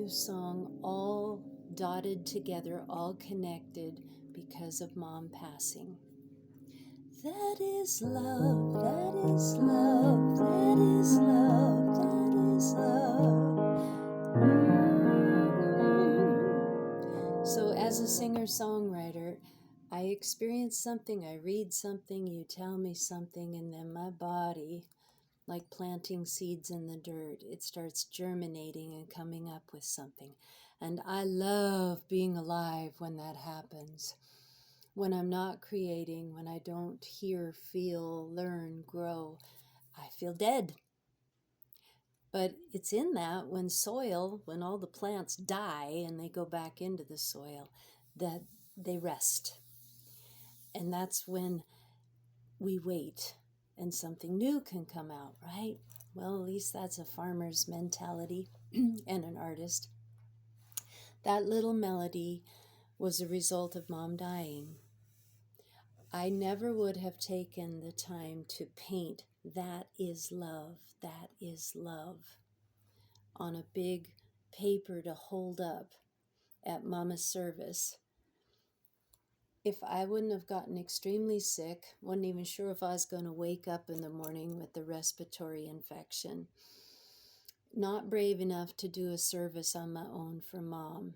new song, all dotted together, all connected because of Mom passing. That is love, that is love, that is love, that is love. So as a singer-songwriter, I experience something, I read something, you tell me something, and then my body, like planting seeds in the dirt, it starts germinating and coming up with something. And I love being alive when that happens. When I'm not creating, when I don't hear, feel, learn, grow, I feel dead. But it's in that when all the plants die and they go back into the soil, that they rest. And that's when we wait and something new can come out, right? Well, at least that's a farmer's mentality and an artist. That little melody was a result of Mom dying. I never would have taken the time to paint "That is love, that is love" on a big paper to hold up at Mama's service if I wouldn't have gotten extremely sick, wasn't even sure if I was going to wake up in the morning with the respiratory infection. Not brave enough to do a service on my own for Mom.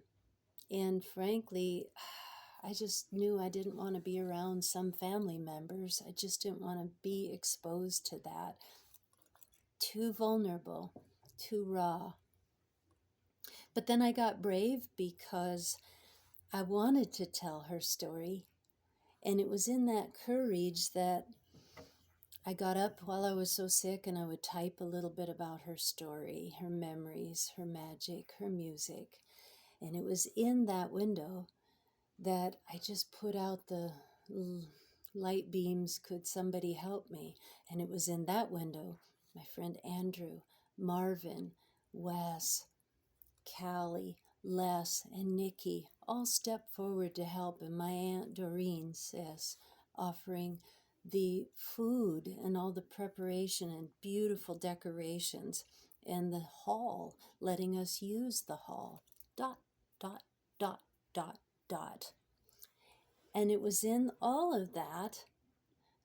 And frankly, I just knew I didn't want to be around some family members. I just didn't want to be exposed to that. Too vulnerable, too raw. But then I got brave because I wanted to tell her story. And it was in that courage that I got up while I was so sick and I would type a little bit about her story, her memories, her magic, her music. And it was in that window that I just put out the light beams, could somebody help me? And it was in that window my friend Andrew, Marvin, Wes, Callie, Les, and Nikki all stepped forward to help, and my Aunt Doreen says, offering the food and all the preparation and beautiful decorations, and the hall, letting us use the hall. Dot, dot, dot, dot, dot. And it was in all of that,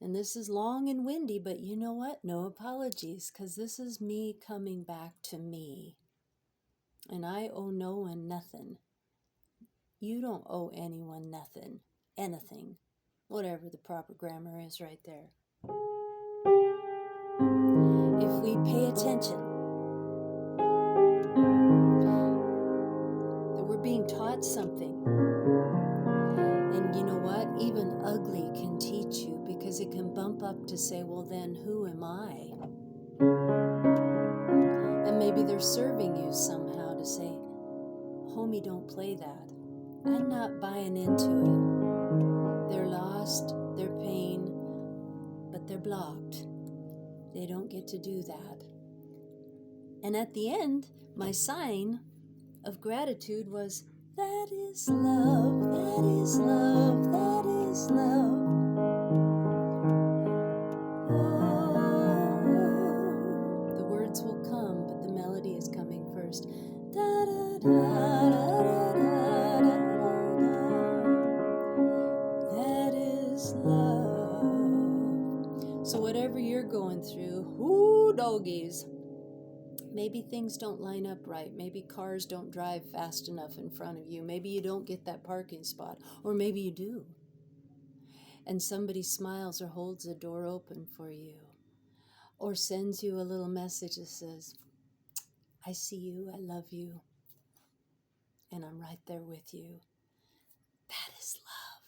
and this is long and windy, but you know what? No apologies, because this is me coming back to me. And I owe no one nothing. You don't owe anyone nothing, anything, whatever the proper grammar is right there. If we pay attention, that we're being taught something. And you know what? Even ugly can teach you, because it can bump up to say, well, then who am I? And maybe they're serving you somehow to say, homie, don't play that. I'm not buying into it. They're lost, they're pain, but they're blocked. They don't get to do that. And at the end, my sign of gratitude was, that is love, that is love, that is love. Oh, the words will come, but the melody is coming first. Da, da, da, da, da, da, da, da. That is love. So whatever you're going through, whoo, doggies. Maybe things don't line up right. Maybe cars don't drive fast enough in front of you. Maybe you don't get that parking spot. Or maybe you do. And somebody smiles or holds the door open for you. Or sends you a little message that says, I see you, I love you, and I'm right there with you. That is love.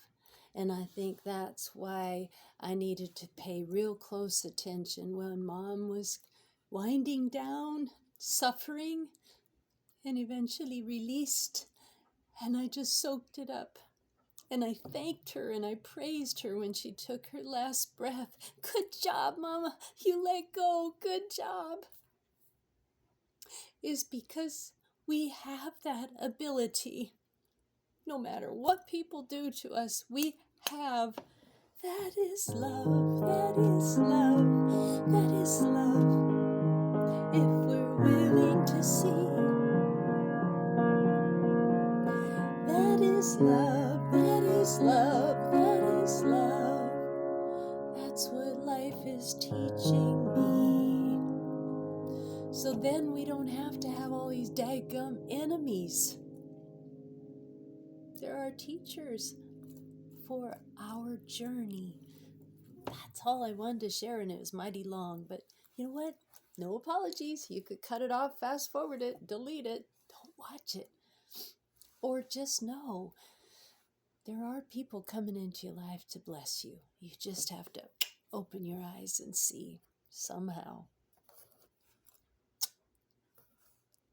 And I think that's why I needed to pay real close attention when Mom was winding down, suffering, and eventually released. And I just soaked it up. And I thanked her and I praised her when she took her last breath. Good job, Mama. You let go. Good job. Is because we have that ability. No matter what people do to us, we have. That is love. That is love. That is love. If we're willing to see is love, that is love, that is love. That's what life is teaching me. So then we don't have to have all these daggum enemies. There are teachers for our journey. That's all I wanted to share, and it was mighty long, but you know what? No apologies. You could cut it off, fast forward it, delete it. Don't watch it. Or just know there are people coming into your life to bless you. You just have to open your eyes and see somehow.